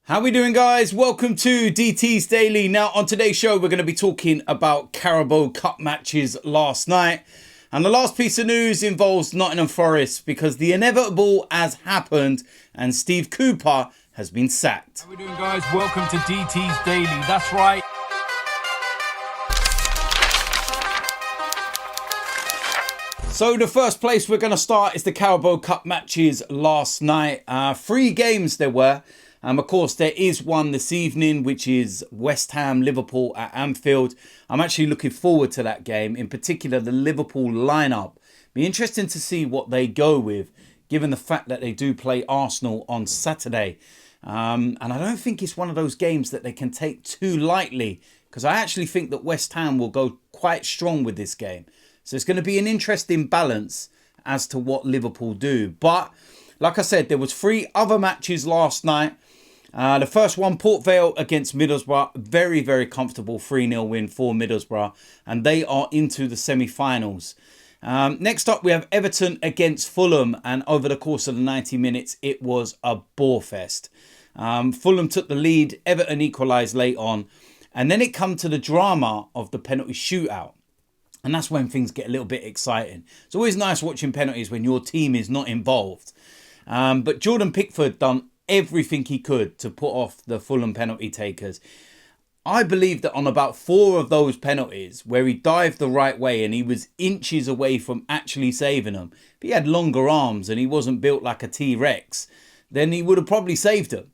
How we doing, guys? Welcome to DT's Daily. Now, on today's show, we're going to be talking about Carabao Cup matches last night. And the last piece of news involves Nottingham Forest because the inevitable has happened and Steve Cooper has been sacked. How we doing, guys? Welcome to DT's Daily. That's right. So the first place we're going to start is the Carabao Cup matches last night. 3 games there were. Of course, there is one this evening, which is West Ham, Liverpool at Anfield. I'm actually looking forward to that game, in particular the Liverpool lineup. Be interesting to see what they go with, given the fact that they do play Arsenal on Saturday. And I don't think it's one of those games that they can take too lightly, because I actually think that West Ham will go quite strong with this game. So it's going to be an interesting balance as to what Liverpool do. But like I said, there was 3 other matches last night. The first one, Port Vale against Middlesbrough. Very, very comfortable 3-0 win for Middlesbrough. And they are into the semi-finals. Next up, we have Everton against Fulham. And over the course of the 90 minutes, it was a bore fest. Fulham took the lead. Everton equalised late on. And then it come to the drama of the penalty shootout. And that's when things get a little bit exciting. It's always nice watching penalties when your team is not involved. But Jordan Pickford done everything he could to put off the Fulham penalty takers. I believe that on about 4 of those penalties where he dived the right way and he was inches away from actually saving them, if he had longer arms and he wasn't built like a T-Rex, then he would have probably saved them.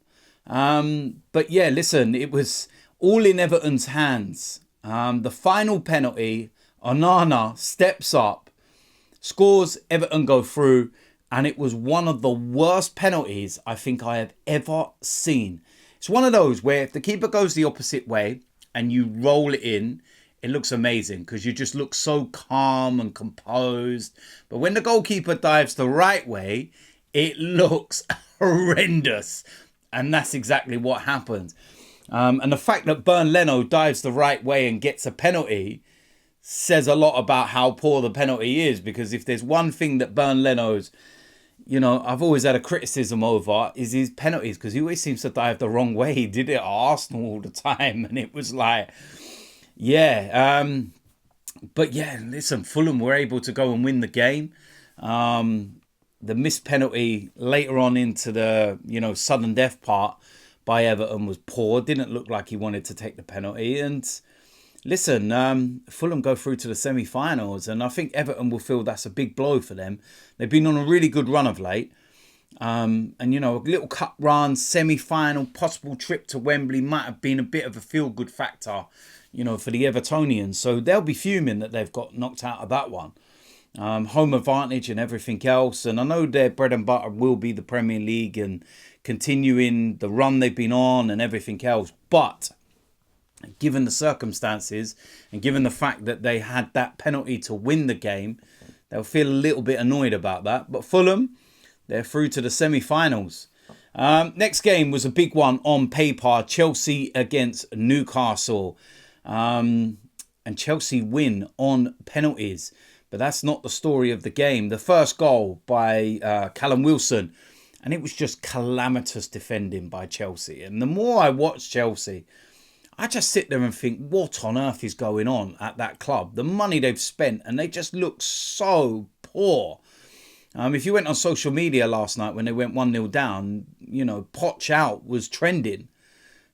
But yeah, listen, it was all in Everton's hands. The final penalty, Onana steps up, scores, Everton go through. And it was one of the worst penalties I think I have ever seen. It's one of those where if the keeper goes the opposite way and you roll it in, it looks amazing because you just look so calm and composed. But when the goalkeeper dives the right way, it looks horrendous. And that's exactly what happened. And the fact that Bernd Leno dives the right way and gets a penalty says a lot about how poor the penalty is. Because if there's one thing that Bernd Leno's, I've always had a criticism over is his penalties, because he always seems to dive the wrong way. He did it at Arsenal all the time, and it was like, yeah. But yeah, listen, Fulham were able to go and win the game. The missed penalty later on into the, sudden death part by Everton was poor. Didn't look like he wanted to take the penalty. And listen, Fulham go through to the semi-finals, and I think Everton will feel that's a big blow for them. They've been on a really good run of late. And, a little cup run, semi-final, possible trip to Wembley might have been a bit of a feel-good factor, for the Evertonians. So they'll be fuming that they've got knocked out of that one. Home advantage and everything else. And I know their bread and butter will be the Premier League and continuing the run they've been on and everything else. But given the circumstances and given the fact that they had that penalty to win the game, they'll feel a little bit annoyed about that. But Fulham, they're through to the semi-finals. Next game was a big one on paper. Chelsea against Newcastle. And Chelsea win on penalties. But that's not the story of the game. The first goal by Callum Wilson. And it was just calamitous defending by Chelsea. And the more I watch Chelsea, I just sit there and think, what on earth is going on at that club? The money they've spent, and they just look so poor. If you went on social media last night when they went 1-0 down, Poch out was trending.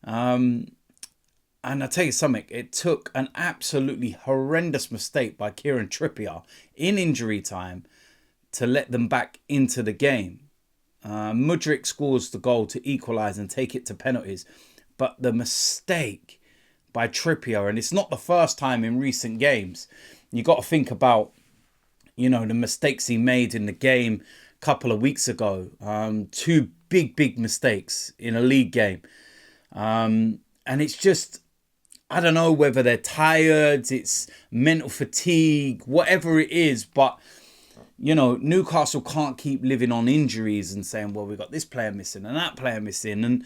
And I tell you something, it took an absolutely horrendous mistake by Kieran Trippier in injury time to let them back into the game. Mudryk scores the goal to equalise and take it to penalties. But the mistake by Trippier, and it's not the first time in recent games, you got to think about, the mistakes he made in the game a couple of weeks ago. 2 big mistakes in a league game. And it's just, I don't know whether they're tired, it's mental fatigue, whatever it is. But, Newcastle can't keep living on injuries and saying, well, we've got this player missing and that player missing. And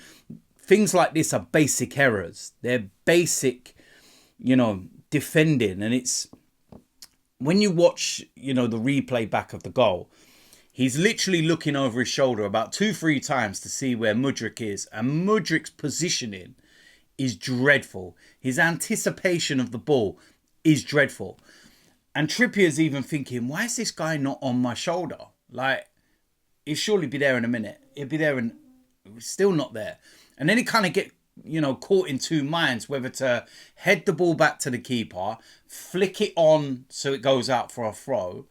things like this are basic errors. They're basic, defending. And it's when you watch, the replay back of the goal, He's literally looking over his shoulder about 2-3 times to see where Mudryk is. And Mudryk's positioning is dreadful. His anticipation of the ball is dreadful. And Trippier's even thinking, why is this guy not on my shoulder? Like, he'll surely be there in a minute. He'll be there and still not there. And then he kind of get, caught in two minds, whether to head the ball back to the keeper, flick it on so it goes out for a throw.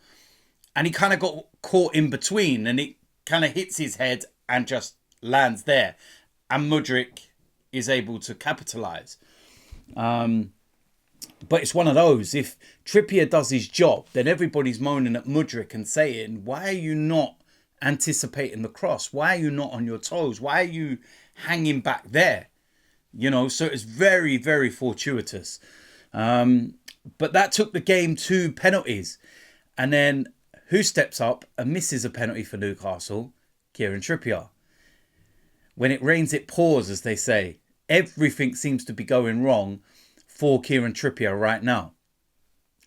And he kind of got caught in between, and it kind of hits his head and just lands there. And Mudryk is able to capitalise. But it's one of those. If Trippier does his job, then everybody's moaning at Mudryk and saying, why are you not anticipating the cross? Why are you not on your toes? Why are you hanging back there? So it's very, very fortuitous. But that took the game to penalties. And then who steps up and misses a penalty for Newcastle? Kieran Trippier. When it rains, it pours, as they say. Everything seems to be going wrong for Kieran Trippier right now.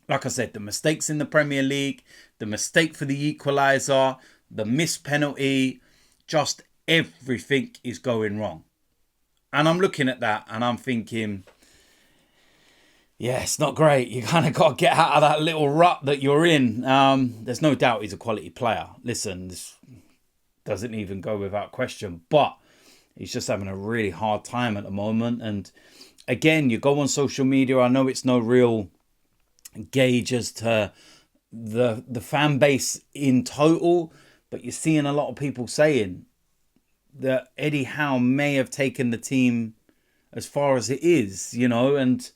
Like I said, the mistakes in the Premier League, the mistake for the equaliser, the missed penalty, just everything is going wrong. And I'm looking at that and I'm thinking, yeah, it's not great. You kind of got to get out of that little rut that you're in. There's no doubt he's a quality player. Listen, this doesn't even go without question. But he's just having a really hard time at the moment. And again, you go on social media. I know it's no real gauge as to the fan base in total. But you're seeing a lot of people saying that Eddie Howe may have taken the team as far as it is, and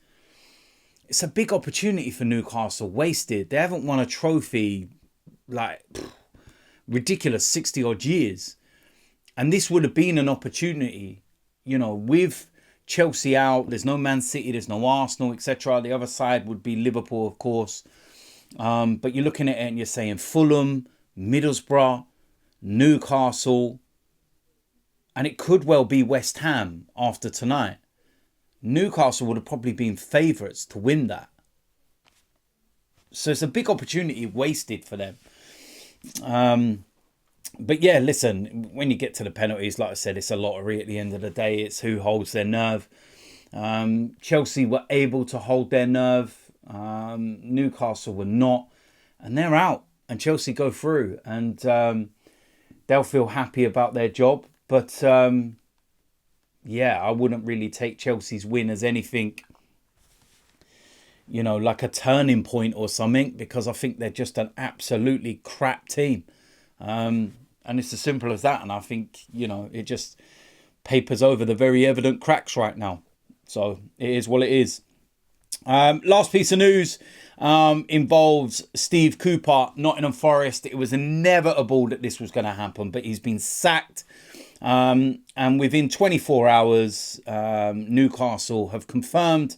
it's a big opportunity for Newcastle, wasted. They haven't won a trophy like ridiculous 60 odd years. And this would have been an opportunity, with Chelsea out. There's no Man City, there's no Arsenal, etc. The other side would be Liverpool, of course. But you're looking at it and you're saying Fulham, Middlesbrough, Newcastle, and it could well be West Ham after tonight. Newcastle would have probably been favourites to win that. So it's a big opportunity wasted for them. But yeah, listen, when you get to the penalties, like I said, it's a lottery at the end of the day. It's who holds their nerve. Chelsea were able to hold their nerve. Newcastle were not. And they're out. And Chelsea go through. And they'll feel happy about their job. But yeah, I wouldn't really take Chelsea's win as anything, like a turning point or something, because I think they're just an absolutely crap team. And it's as simple as that. And I think, it just papers over the very evident cracks right now. So it is what it is. Last piece of news involves Steve Cooper, Nottingham Forest. It was inevitable that this was going to happen, but he's been sacked. And within 24 hours, Newcastle have confirmed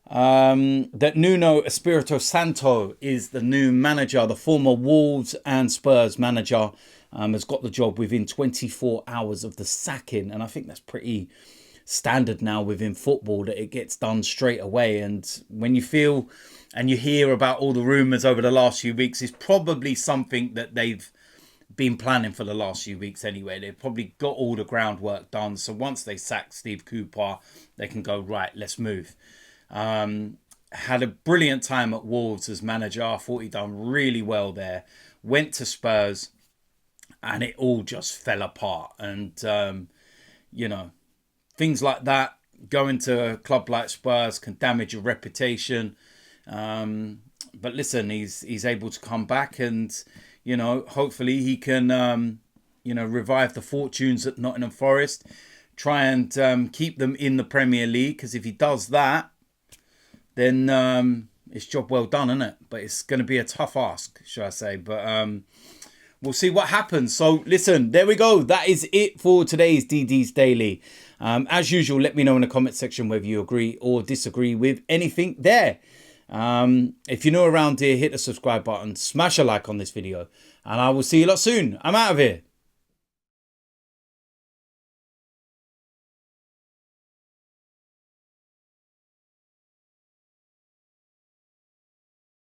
that Nuno Espirito Santo is the new manager. The former Wolves and Spurs manager has got the job within 24 hours of the sacking. And I think that's pretty standard now within football, that it gets done straight away. And when you feel and you hear about all the rumours over the last few weeks, it's probably something that they've been planning for the last few weeks anyway. They've probably got all the groundwork done. So once they sack Steve Cooper, they can go, right, let's move. Had a brilliant time at Wolves as manager. I thought he'd done really well there. Went to Spurs and it all just fell apart. And, things like that, going to a club like Spurs can damage your reputation. But listen, he's able to come back and, hopefully he can, revive the fortunes at Nottingham Forest. Try and keep them in the Premier League. Because if he does that, then it's job well done, isn't it? But it's going to be a tough ask, should I say. But we'll see what happens. So listen, there we go. That is it for today's DD's Daily. As usual, let me know in the comment section whether you agree or disagree with anything there. If you're new around here, hit the subscribe button, smash a like on this video, and I will see you lot soon. I'm out of here.